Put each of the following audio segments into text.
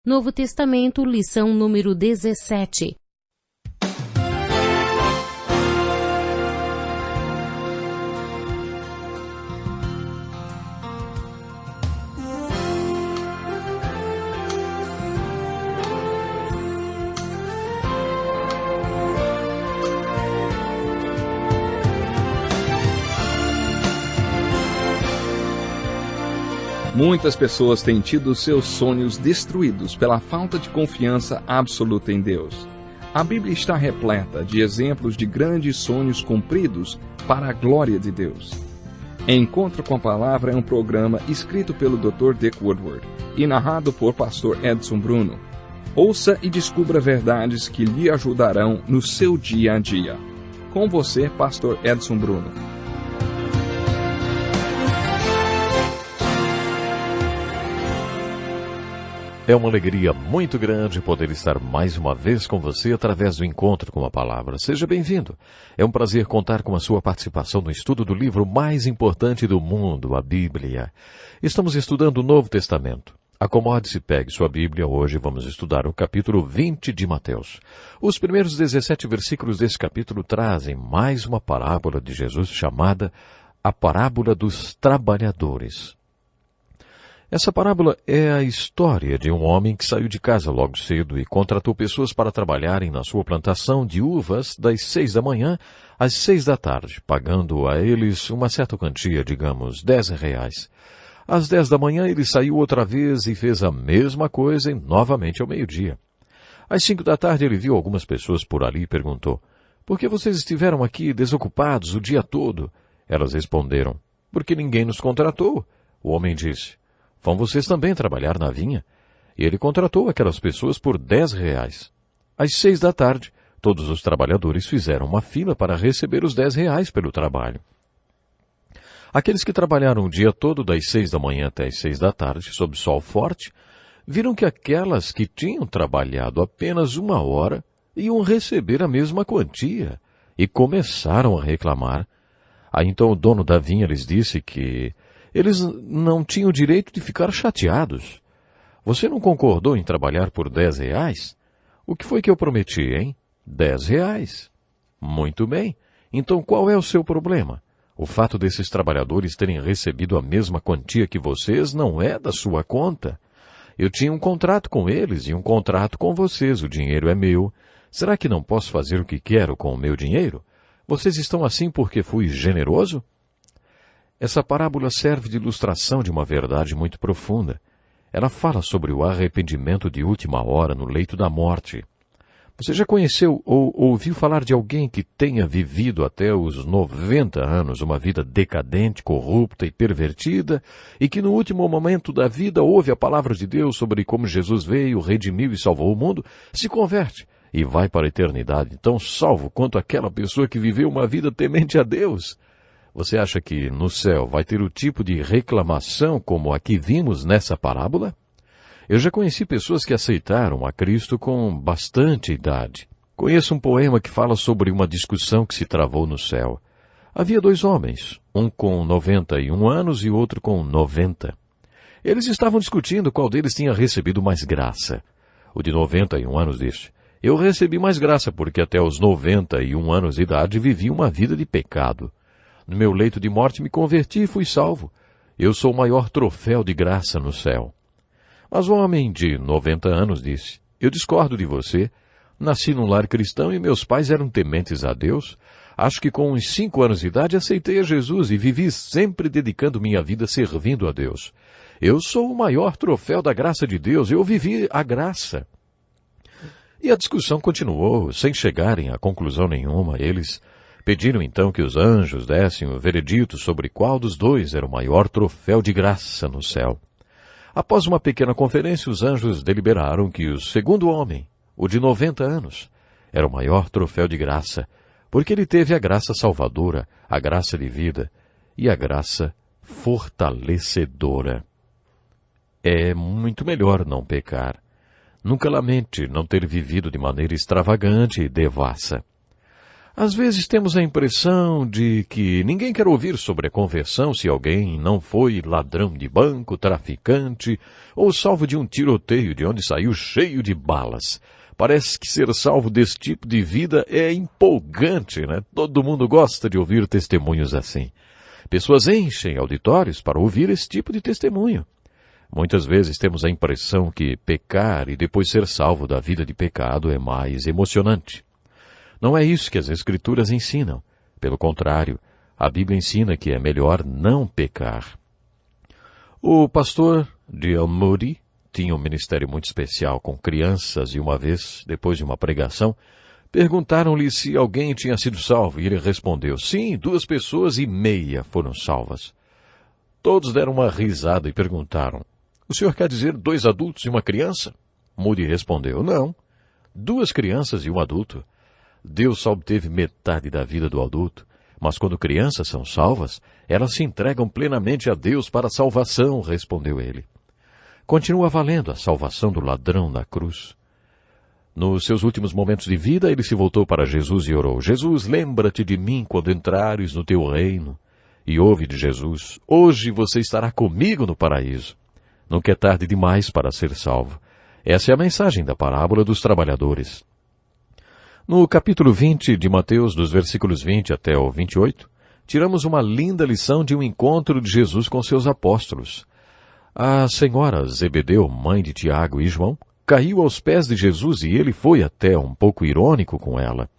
Novo Testamento, lição número 17. Muitas pessoas têm tido seus sonhos destruídos pela falta de confiança absoluta em Deus. A Bíblia está repleta de exemplos de grandes sonhos cumpridos para a glória de Deus. Encontro com a Palavra é um programa escrito pelo Dr. Dick Woodward e narrado por Pastor Edson Bruno. Ouça e descubra verdades que lhe ajudarão no seu dia a dia. Com você, Pastor Edson Bruno. É uma alegria muito grande poder estar mais uma vez com você através do Encontro com a Palavra. Seja bem-vindo. É um prazer contar com a sua participação no estudo do livro mais importante do mundo, a Bíblia. Estamos estudando o Novo Testamento. Acomode-se e pegue sua Bíblia. Hoje vamos estudar o capítulo 20 de Mateus. Os primeiros 17 versículos desse capítulo trazem mais uma parábola de Jesus chamada a parábola dos trabalhadores. Essa parábola é a história de um homem que saiu de casa logo cedo e contratou pessoas para trabalharem na sua plantação de uvas das 6 da manhã às 6 da tarde, pagando a eles uma certa quantia, digamos, R$10. Às 10 da manhã ele saiu outra vez e fez a mesma coisa e novamente ao meio-dia. Às 5 da tarde ele viu algumas pessoas por ali e perguntou: "Por que vocês estiveram aqui desocupados o dia todo?" Elas responderam: "Porque ninguém nos contratou." O homem disse: "Vão vocês também trabalhar na vinha?" E ele contratou aquelas pessoas por R$10. Às 6 da tarde, todos os trabalhadores fizeram uma fila para receber os R$10 pelo trabalho. Aqueles que trabalharam o dia todo das 6 da manhã até as 6 da tarde, sob sol forte, viram que aquelas que tinham trabalhado apenas 1 hora iam receber a mesma quantia e começaram a reclamar. Aí então o dono da vinha lhes disse que eles não tinham direito de ficar chateados. "Você não concordou em trabalhar por R$10? O que foi que eu prometi, hein? R$10. Muito bem. Então qual é o seu problema? O fato desses trabalhadores terem recebido a mesma quantia que vocês não é da sua conta. Eu tinha um contrato com eles e um contrato com vocês. O dinheiro é meu. Será que não posso fazer o que quero com o meu dinheiro? Vocês estão assim porque fui generoso?" Essa parábola serve de ilustração de uma verdade muito profunda. Ela fala sobre o arrependimento de última hora no leito da morte. Você já conheceu ou ouviu falar de alguém que tenha vivido até os 90 anos uma vida decadente, corrupta e pervertida, e que no último momento da vida ouve a palavra de Deus sobre como Jesus veio, redimiu e salvou o mundo, se converte e vai para a eternidade tão salvo quanto aquela pessoa que viveu uma vida temente a Deus? Você acha que no céu vai ter o tipo de reclamação como a que vimos nessa parábola? Eu já conheci pessoas que aceitaram a Cristo com bastante idade. Conheço um poema que fala sobre uma discussão que se travou no céu. Havia 2 homens, um com 91 anos e outro com 90. Eles estavam discutindo qual deles tinha recebido mais graça. O de 91 anos disse: "Eu recebi mais graça porque até os 91 anos de idade vivi uma vida de pecado. No meu leito de morte me converti e fui salvo. Eu sou o maior troféu de graça no céu." Mas o homem de 90 anos disse: "Eu discordo de você. Nasci num lar cristão e meus pais eram tementes a Deus. Acho que com uns 5 anos de idade aceitei a Jesus e vivi sempre dedicando minha vida servindo a Deus. Eu sou o maior troféu da graça de Deus. Eu vivi a graça." E a discussão continuou, sem chegarem a conclusão nenhuma. Eles pediram então que os anjos dessem o veredito sobre qual dos dois era o maior troféu de graça no céu. Após uma pequena conferência, os anjos deliberaram que o segundo homem, o de 90 anos, era o maior troféu de graça, porque ele teve a graça salvadora, a graça de vida e a graça fortalecedora. É muito melhor não pecar. Nunca lamente não ter vivido de maneira extravagante e devassa. Às vezes temos a impressão de que ninguém quer ouvir sobre a conversão se alguém não foi ladrão de banco, traficante ou salvo de um tiroteio de onde saiu cheio de balas. Parece que ser salvo desse tipo de vida é empolgante, né? Todo mundo gosta de ouvir testemunhos assim. Pessoas enchem auditórios para ouvir esse tipo de testemunho. Muitas vezes temos a impressão que pecar e depois ser salvo da vida de pecado é mais emocionante. Não é isso que as Escrituras ensinam. Pelo contrário, a Bíblia ensina que é melhor não pecar. O pastor D.L. Moody tinha um ministério muito especial com crianças e uma vez, depois de uma pregação, perguntaram-lhe se alguém tinha sido salvo e ele respondeu, sim, 2,5 pessoas foram salvas. Todos deram uma risada e perguntaram, o senhor quer dizer 2 adultos e uma criança? Moody respondeu, não, 2 crianças e um adulto. Deus só obteve metade da vida do adulto, mas quando crianças são salvas, elas se entregam plenamente a Deus para a salvação, respondeu ele. Continua valendo a salvação do ladrão na cruz. Nos seus últimos momentos de vida, ele se voltou para Jesus e orou, Jesus, lembra-te de mim quando entrares no teu reino. E ouve de Jesus, hoje você estará comigo no paraíso. Nunca é tarde demais para ser salvo. Essa é a mensagem da parábola dos trabalhadores. No capítulo 20 de Mateus, dos versículos 20 até o 28, tiramos uma linda lição de um encontro de Jesus com seus apóstolos. A senhora Zebedeu, mãe de Tiago e João, caiu aos pés de Jesus e ele foi até um pouco irônico com ela.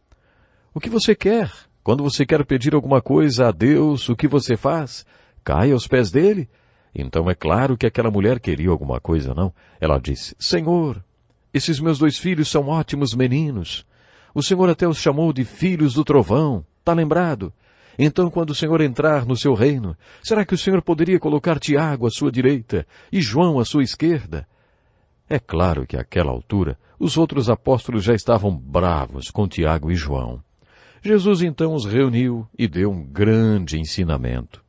O que você quer? Quando você quer pedir alguma coisa a Deus, o que você faz? Cai aos pés dele? Então é claro que aquela mulher queria alguma coisa, não? Ela disse, Senhor, esses meus 2 filhos são ótimos meninos. O Senhor até os chamou de filhos do trovão. Está lembrado? Então, quando o Senhor entrar no seu reino, será que o Senhor poderia colocar Tiago à sua direita e João à sua esquerda? É claro que àquela altura, os outros apóstolos já estavam bravos com Tiago e João. Jesus então os reuniu e deu um grande ensinamento.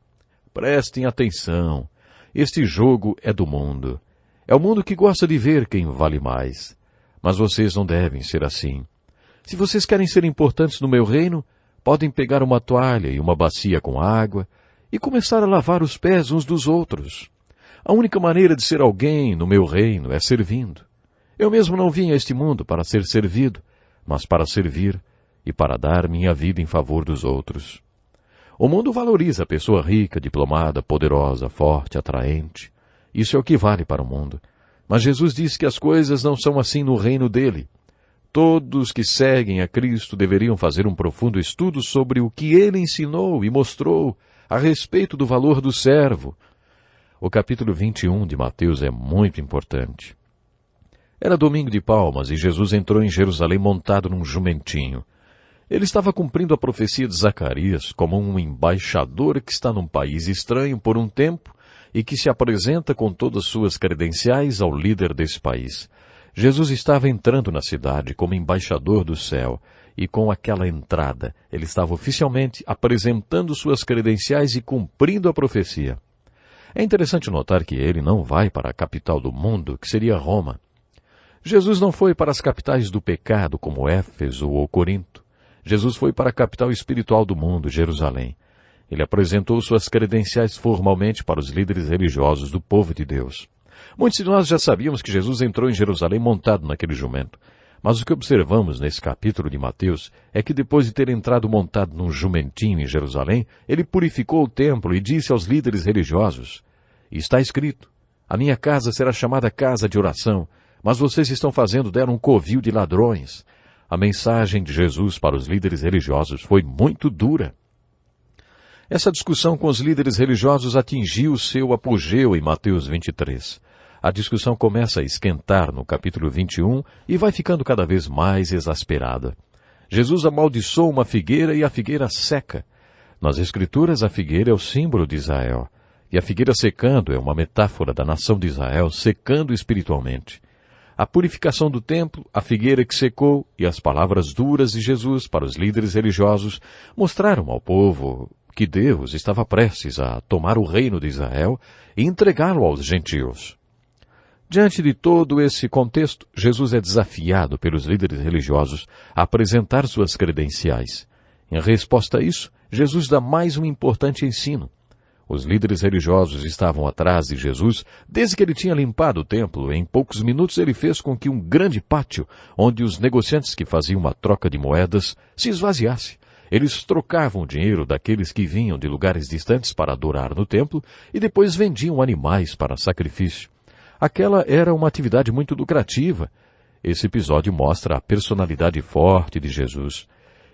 Prestem atenção. Este jogo é do mundo. É o mundo que gosta de ver quem vale mais. Mas vocês não devem ser assim. Se vocês querem ser importantes no meu reino, podem pegar uma toalha e uma bacia com água e começar a lavar os pés uns dos outros. A única maneira de ser alguém no meu reino é servindo. Eu mesmo não vim a este mundo para ser servido, mas para servir e para dar minha vida em favor dos outros. O mundo valoriza a pessoa rica, diplomada, poderosa, forte, atraente. Isso é o que vale para o mundo. Mas Jesus disse que as coisas não são assim no reino dele. Todos que seguem a Cristo deveriam fazer um profundo estudo sobre o que ele ensinou e mostrou a respeito do valor do servo. O capítulo 21 de Mateus é muito importante. Era domingo de Palmas e Jesus entrou em Jerusalém montado num jumentinho. Ele estava cumprindo a profecia de Zacarias como um embaixador que está num país estranho por um tempo e que se apresenta com todas suas credenciais ao líder desse país. Jesus estava entrando na cidade como embaixador do céu, e com aquela entrada, ele estava oficialmente apresentando suas credenciais e cumprindo a profecia. É interessante notar que ele não vai para a capital do mundo, que seria Roma. Jesus não foi para as capitais do pecado, como Éfeso ou Corinto. Jesus foi para a capital espiritual do mundo, Jerusalém. Ele apresentou suas credenciais formalmente para os líderes religiosos do povo de Deus. Muitos de nós já sabíamos que Jesus entrou em Jerusalém montado naquele jumento. Mas o que observamos nesse capítulo de Mateus é que depois de ter entrado montado num jumentinho em Jerusalém, ele purificou o templo e disse aos líderes religiosos, está escrito, a minha casa será chamada casa de oração, mas vocês estão fazendo dela um covil de ladrões. A mensagem de Jesus para os líderes religiosos foi muito dura. Essa discussão com os líderes religiosos atingiu seu apogeu em Mateus 23. A discussão começa a esquentar no capítulo 21 e vai ficando cada vez mais exasperada. Jesus amaldiçoou uma figueira e a figueira seca. Nas Escrituras, a figueira é o símbolo de Israel. E a figueira secando é uma metáfora da nação de Israel secando espiritualmente. A purificação do templo, a figueira que secou e as palavras duras de Jesus para os líderes religiosos mostraram ao povo que Deus estava prestes a tomar o reino de Israel e entregá-lo aos gentios. Diante de todo esse contexto, Jesus é desafiado pelos líderes religiosos a apresentar suas credenciais. Em resposta a isso, Jesus dá mais um importante ensino. Os líderes religiosos estavam atrás de Jesus desde que ele tinha limpado o templo. Em poucos minutos ele fez com que um grande pátio, onde os negociantes que faziam uma troca de moedas, se esvaziasse. Eles trocavam o dinheiro daqueles que vinham de lugares distantes para adorar no templo e depois vendiam animais para sacrifício. Aquela era uma atividade muito lucrativa. Esse episódio mostra a personalidade forte de Jesus.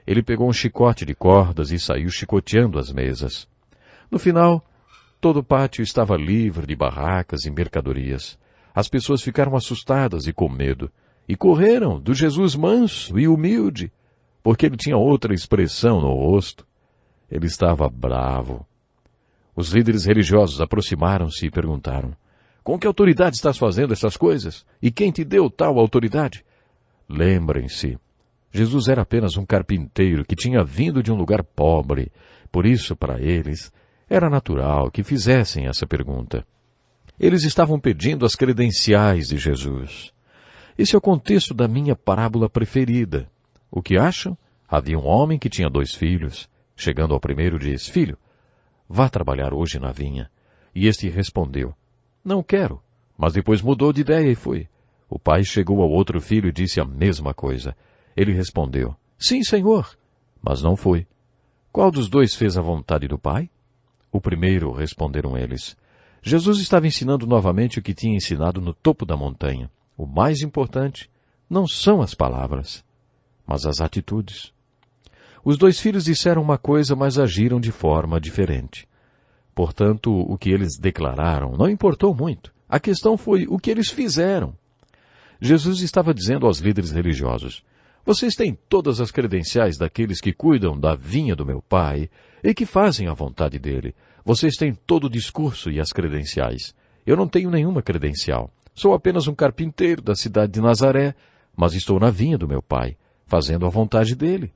Ele pegou um chicote de cordas e saiu chicoteando as mesas. No final, todo o pátio estava livre de barracas e mercadorias. As pessoas ficaram assustadas e com medo, e correram do Jesus manso e humilde, porque ele tinha outra expressão no rosto. Ele estava bravo. Os líderes religiosos aproximaram-se e perguntaram: com que autoridade estás fazendo essas coisas? E quem te deu tal autoridade? Lembrem-se, Jesus era apenas um carpinteiro que tinha vindo de um lugar pobre. Por isso, para eles, era natural que fizessem essa pergunta. Eles estavam pedindo as credenciais de Jesus. Esse é o contexto da minha parábola preferida. O que acham? Havia um homem que tinha 2 filhos. Chegando ao primeiro, disse: filho, vá trabalhar hoje na vinha. E este respondeu: não quero. Mas depois mudou de ideia e foi. O pai chegou ao outro filho e disse a mesma coisa. Ele respondeu: sim, senhor. Mas não foi. Qual dos 2 fez a vontade do pai? O primeiro, responderam eles. Jesus estava ensinando novamente o que tinha ensinado no topo da montanha. O mais importante não são as palavras, mas as atitudes. Os 2 filhos disseram uma coisa, mas agiram de forma diferente. Portanto, o que eles declararam não importou muito. A questão foi o que eles fizeram. Jesus estava dizendo aos líderes religiosos: vocês têm todas as credenciais daqueles que cuidam da vinha do meu pai e que fazem a vontade dele. Vocês têm todo o discurso e as credenciais. Eu não tenho nenhuma credencial. Sou apenas um carpinteiro da cidade de Nazaré, mas estou na vinha do meu pai, fazendo a vontade dele.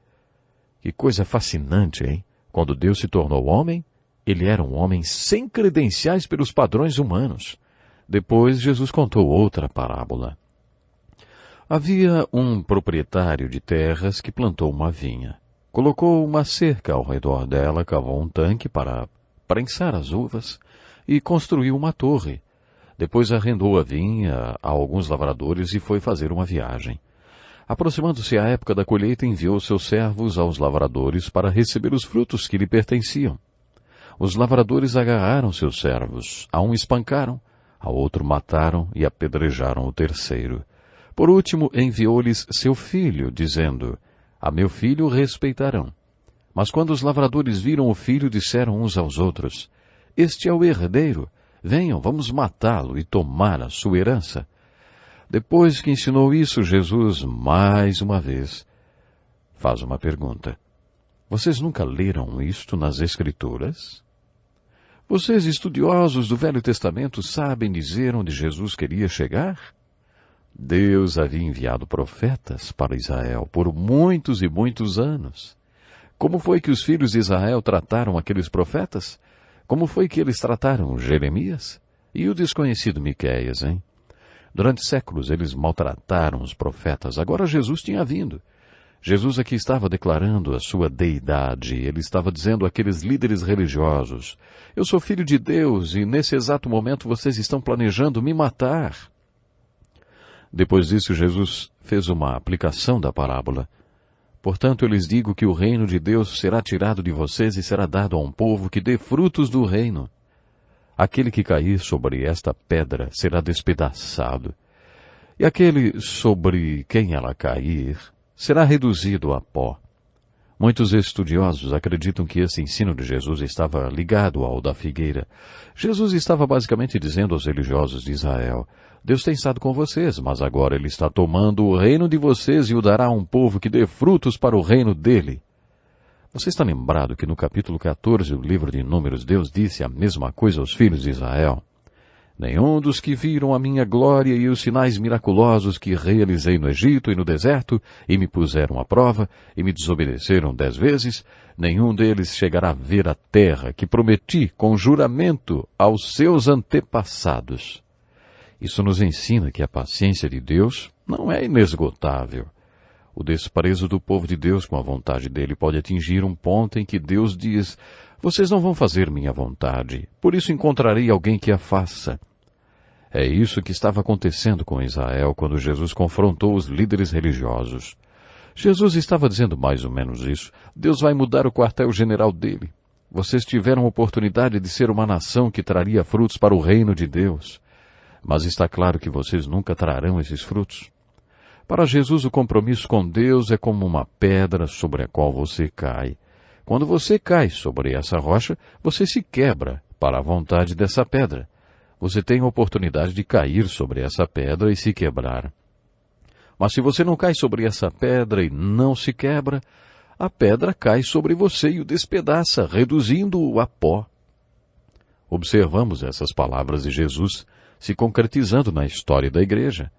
Que coisa fascinante, hein? Quando Deus se tornou homem, ele era um homem sem credenciais pelos padrões humanos. Depois, Jesus contou outra parábola. Havia um proprietário de terras que plantou uma vinha. Colocou uma cerca ao redor dela, cavou um tanque para prensar as uvas e construiu uma torre. Depois arrendou a vinha a alguns lavradores e foi fazer uma viagem. Aproximando-se a época da colheita, enviou seus servos aos lavradores para receber os frutos que lhe pertenciam. Os lavradores agarraram seus servos, a um espancaram, a outro mataram e apedrejaram o terceiro. Por último, enviou-lhes seu filho, dizendo: a meu filho respeitarão. Mas quando os lavradores viram o filho, disseram uns aos outros: este é o herdeiro, venham, vamos matá-lo e tomar a sua herança. Depois que ensinou isso, Jesus, mais uma vez, faz uma pergunta: vocês nunca leram isto nas Escrituras? Vocês, estudiosos do Velho Testamento, sabem dizer onde Jesus queria chegar? Deus havia enviado profetas para Israel por muitos e muitos anos. Como foi que os filhos de Israel trataram aqueles profetas? Como foi que eles trataram Jeremias? E o desconhecido Miqueias, hein? Durante séculos eles maltrataram os profetas. Agora Jesus tinha vindo. Jesus aqui estava declarando a sua deidade. Ele estava dizendo àqueles líderes religiosos: eu sou filho de Deus e nesse exato momento vocês estão planejando me matar. Depois disso, Jesus fez uma aplicação da parábola. Portanto, eu lhes digo que o reino de Deus será tirado de vocês e será dado a um povo que dê frutos do reino. Aquele que cair sobre esta pedra será despedaçado, e aquele sobre quem ela cair será reduzido a pó. Muitos estudiosos acreditam que esse ensino de Jesus estava ligado ao da figueira. Jesus estava basicamente dizendo aos religiosos de Israel: Deus tem estado com vocês, mas agora Ele está tomando o reino de vocês e o dará a um povo que dê frutos para o reino dele. Você está lembrado que no capítulo 14 do livro de Números, Deus disse a mesma coisa aos filhos de Israel? Nenhum dos que viram a minha glória e os sinais miraculosos que realizei no Egito e no deserto, e me puseram à prova, e me desobedeceram 10 vezes, nenhum deles chegará a ver a terra que prometi com juramento aos seus antepassados. Isso nos ensina que a paciência de Deus não é inesgotável. O desprezo do povo de Deus com a vontade dele pode atingir um ponto em que Deus diz: vocês não vão fazer minha vontade, por isso encontrarei alguém que a faça. É isso que estava acontecendo com Israel quando Jesus confrontou os líderes religiosos. Jesus estava dizendo mais ou menos isso. Deus vai mudar o quartel-general dele. Vocês tiveram a oportunidade de ser uma nação que traria frutos para o reino de Deus. Mas está claro que vocês nunca trarão esses frutos. Para Jesus, o compromisso com Deus é como uma pedra sobre a qual você cai. Quando você cai sobre essa rocha, você se quebra para a vontade dessa pedra. Você tem a oportunidade de cair sobre essa pedra e se quebrar. Mas se você não cai sobre essa pedra e não se quebra, a pedra cai sobre você e o despedaça, reduzindo-o a pó. Observamos essas palavras de Jesus se concretizando na história da igreja.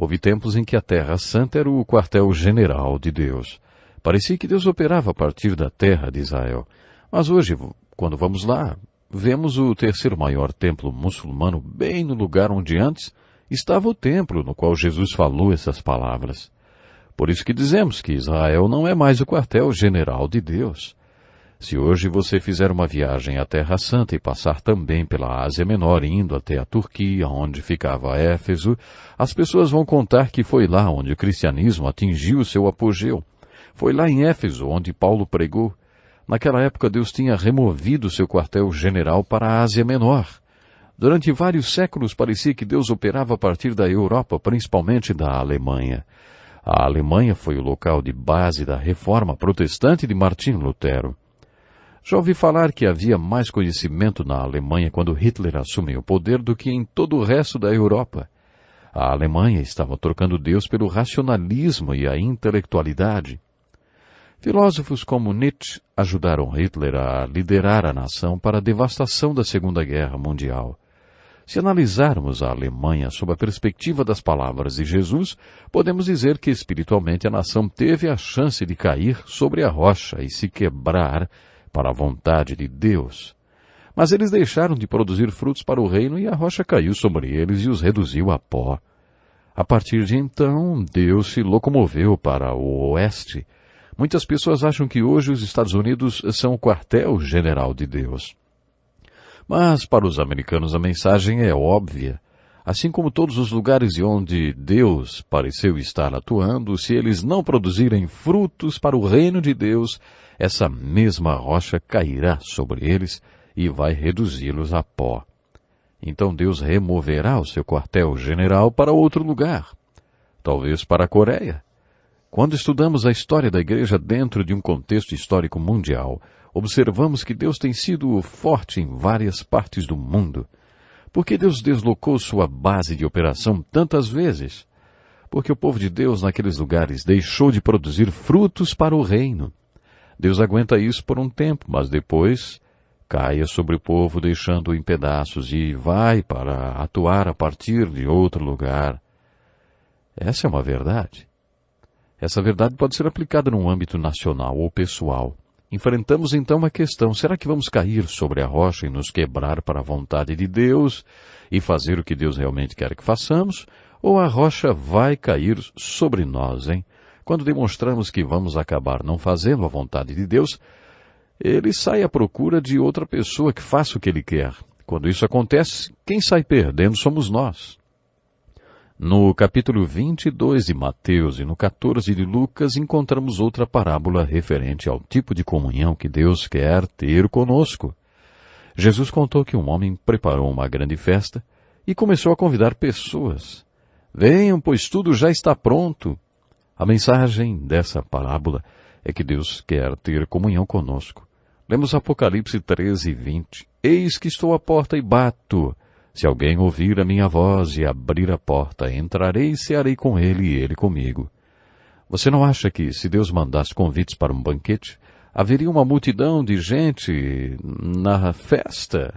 Houve tempos em que a Terra Santa era o quartel-general de Deus. Parecia que Deus operava a partir da terra de Israel. Mas hoje, quando vamos lá, vemos o terceiro maior templo muçulmano bem no lugar onde antes estava o templo no qual Jesus falou essas palavras. Por isso que dizemos que Israel não é mais o quartel-general de Deus. Se hoje você fizer uma viagem à Terra Santa e passar também pela Ásia Menor, indo até a Turquia, onde ficava Éfeso, as pessoas vão contar que foi lá onde o cristianismo atingiu seu apogeu. Foi lá em Éfeso onde Paulo pregou. Naquela época Deus tinha removido seu quartel-general para a Ásia Menor. Durante vários séculos parecia que Deus operava a partir da Europa, principalmente da Alemanha. A Alemanha foi o local de base da reforma protestante de Martim Lutero. Já ouvi falar que havia mais conhecimento na Alemanha quando Hitler assumiu o poder do que em todo o resto da Europa. A Alemanha estava trocando Deus pelo racionalismo e a intelectualidade. Filósofos como Nietzsche ajudaram Hitler a liderar a nação para a devastação da Segunda Guerra Mundial. Se analisarmos a Alemanha sob a perspectiva das palavras de Jesus, podemos dizer que espiritualmente a nação teve a chance de cair sobre a rocha e se quebrar para a vontade de Deus. Mas eles deixaram de produzir frutos para o reino e a rocha caiu sobre eles e os reduziu a pó. A partir de então, Deus se locomoveu para o oeste. Muitas pessoas acham que hoje os Estados Unidos são o quartel-general de Deus. Mas para os americanos a mensagem é óbvia. Assim como todos os lugares onde Deus pareceu estar atuando, se eles não produzirem frutos para o reino de Deus, essa mesma rocha cairá sobre eles e vai reduzi-los a pó. Então Deus removerá o seu quartel-general para outro lugar, talvez para a Coreia. Quando estudamos a história da igreja dentro de um contexto histórico mundial, observamos que Deus tem sido forte em várias partes do mundo. Por que Deus deslocou sua base de operação tantas vezes? Porque o povo de Deus naqueles lugares deixou de produzir frutos para o reino. Deus aguenta isso por um tempo, mas depois caia sobre o povo deixando-o em pedaços e vai para atuar a partir de outro lugar. Essa é uma verdade. Essa verdade pode ser aplicada num âmbito nacional ou pessoal. Enfrentamos então a questão: será que vamos cair sobre a rocha e nos quebrar para a vontade de Deus e fazer o que Deus realmente quer que façamos? Ou a rocha vai cair sobre nós, hein? Quando demonstramos que vamos acabar não fazendo a vontade de Deus, ele sai à procura de outra pessoa que faça o que ele quer. Quando isso acontece, quem sai perdendo somos nós. No capítulo 22 de Mateus e no 14 de Lucas, encontramos outra parábola referente ao tipo de comunhão que Deus quer ter conosco. Jesus contou que um homem preparou uma grande festa e começou a convidar pessoas. Venham, pois tudo já está pronto. A mensagem dessa parábola é que Deus quer ter comunhão conosco. Lemos Apocalipse 13:20. Eis que estou à porta e bato. Se alguém ouvir a minha voz e abrir a porta, entrarei e cearei com ele e ele comigo. Você não acha que, se Deus mandasse convites para um banquete, haveria uma multidão de gente na festa?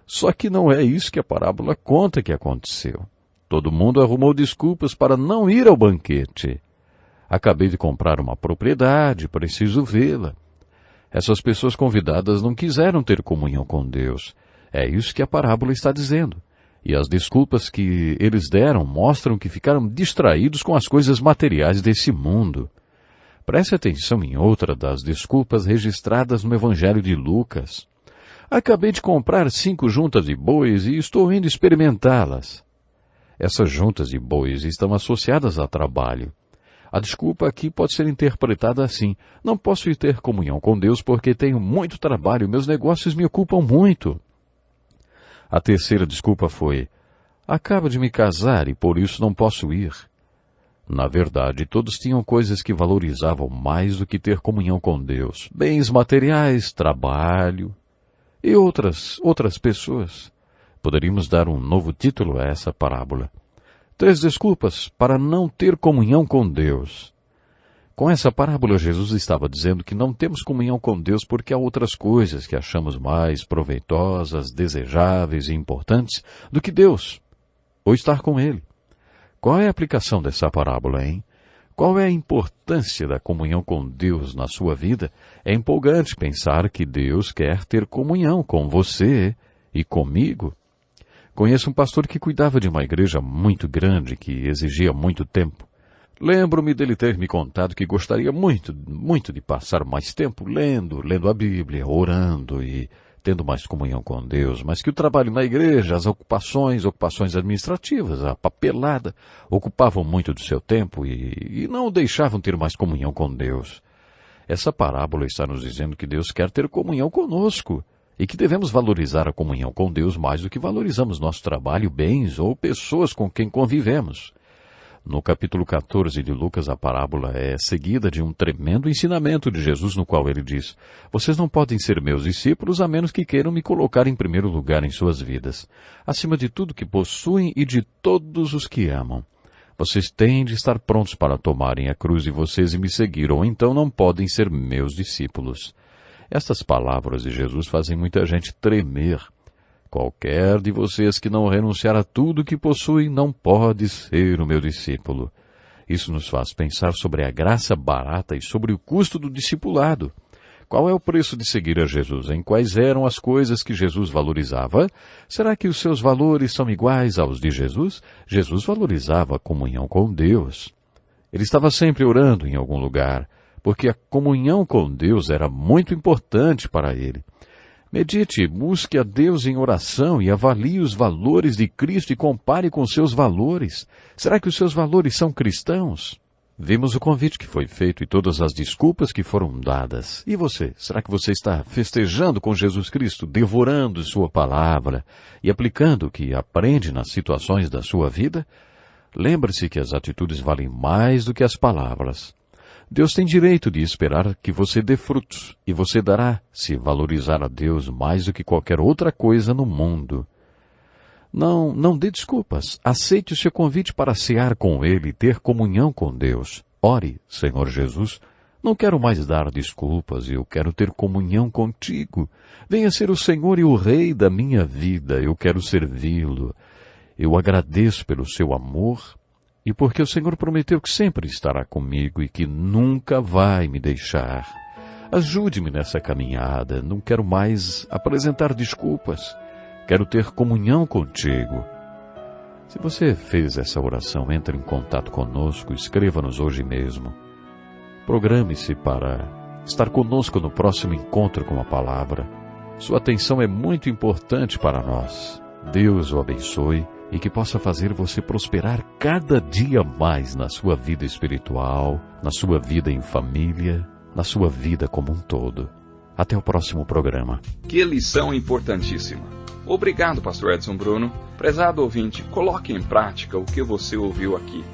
Só que não é isso que a parábola conta que aconteceu. Todo mundo arrumou desculpas para não ir ao banquete. Acabei de comprar uma propriedade, preciso vê-la. Essas pessoas convidadas não quiseram ter comunhão com Deus. É isso que a parábola está dizendo. E as desculpas que eles deram mostram que ficaram distraídos com as coisas materiais desse mundo. Preste atenção em outra das desculpas registradas no Evangelho de Lucas. Acabei de comprar 5 juntas de bois e estou indo experimentá-las. Essas juntas de bois estão associadas a trabalho. A desculpa aqui pode ser interpretada assim: não posso ir ter comunhão com Deus porque tenho muito trabalho, meus negócios me ocupam muito. A terceira desculpa foi: acabo de me casar e por isso não posso ir. Na verdade, todos tinham coisas que valorizavam mais do que ter comunhão com Deus: bens materiais, trabalho e outras pessoas. Poderíamos dar um novo título a essa parábola: 3 desculpas para não ter comunhão com Deus. Com essa parábola, Jesus estava dizendo que não temos comunhão com Deus porque há outras coisas que achamos mais proveitosas, desejáveis e importantes do que Deus, ou estar com Ele. Qual é a aplicação dessa parábola, hein? Qual é a importância da comunhão com Deus na sua vida? É empolgante pensar que Deus quer ter comunhão com você e comigo. Conheço um pastor que cuidava de uma igreja muito grande, que exigia muito tempo. Lembro-me dele ter me contado que gostaria muito de passar mais tempo lendo a Bíblia, orando e tendo mais comunhão com Deus, mas que o trabalho na igreja, as ocupações administrativas, a papelada, ocupavam muito do seu tempo e não o deixavam ter mais comunhão com Deus. Essa parábola está nos dizendo que Deus quer ter comunhão conosco e que devemos valorizar a comunhão com Deus mais do que valorizamos nosso trabalho, bens ou pessoas com quem convivemos. No capítulo 14 de Lucas, a parábola é seguida de um tremendo ensinamento de Jesus, no qual ele diz: vocês não podem ser meus discípulos a menos que queiram me colocar em primeiro lugar em suas vidas, acima de tudo que possuem e de todos os que amam. Vocês têm de estar prontos para tomarem a cruz de vocês e me seguir, ou então não podem ser meus discípulos. Estas palavras de Jesus fazem muita gente tremer. Qualquer de vocês que não renunciar a tudo que possui não pode ser o meu discípulo. Isso nos faz pensar sobre a graça barata e sobre o custo do discipulado. Qual é o preço de seguir a Jesus? Em quais eram as coisas que Jesus valorizava? Será que os seus valores são iguais aos de Jesus? Jesus valorizava a comunhão com Deus. Ele estava sempre orando em algum lugar, porque a comunhão com Deus era muito importante para ele. Medite, busque a Deus em oração e avalie os valores de Cristo e compare com seus valores. Será que os seus valores são cristãos? Vimos o convite que foi feito e todas as desculpas que foram dadas. E você? Será que você está festejando com Jesus Cristo, devorando sua palavra e aplicando o que aprende nas situações da sua vida? Lembre-se que as atitudes valem mais do que as palavras. Deus tem direito de esperar que você dê frutos, e você dará se valorizar a Deus mais do que qualquer outra coisa no mundo. Não dê desculpas. Aceite o seu convite para cear com Ele e ter comunhão com Deus. Ore, Senhor Jesus, não quero mais dar desculpas, eu quero ter comunhão contigo. Venha ser o Senhor e o Rei da minha vida, eu quero servi-lo. Eu agradeço pelo seu amor, e porque o Senhor prometeu que sempre estará comigo e que nunca vai me deixar. Ajude-me nessa caminhada, não quero mais apresentar desculpas. Quero ter comunhão contigo. Se você fez essa oração, entre em contato conosco, escreva-nos hoje mesmo. Programe-se para estar conosco no próximo encontro com a palavra. Sua atenção é muito importante para nós. Deus o abençoe e que possa fazer você prosperar cada dia mais na sua vida espiritual, na sua vida em família, na sua vida como um todo. Até o próximo programa. Que lição importantíssima. Obrigado, Pastor Edson Bruno. Prezado ouvinte, coloque em prática o que você ouviu aqui.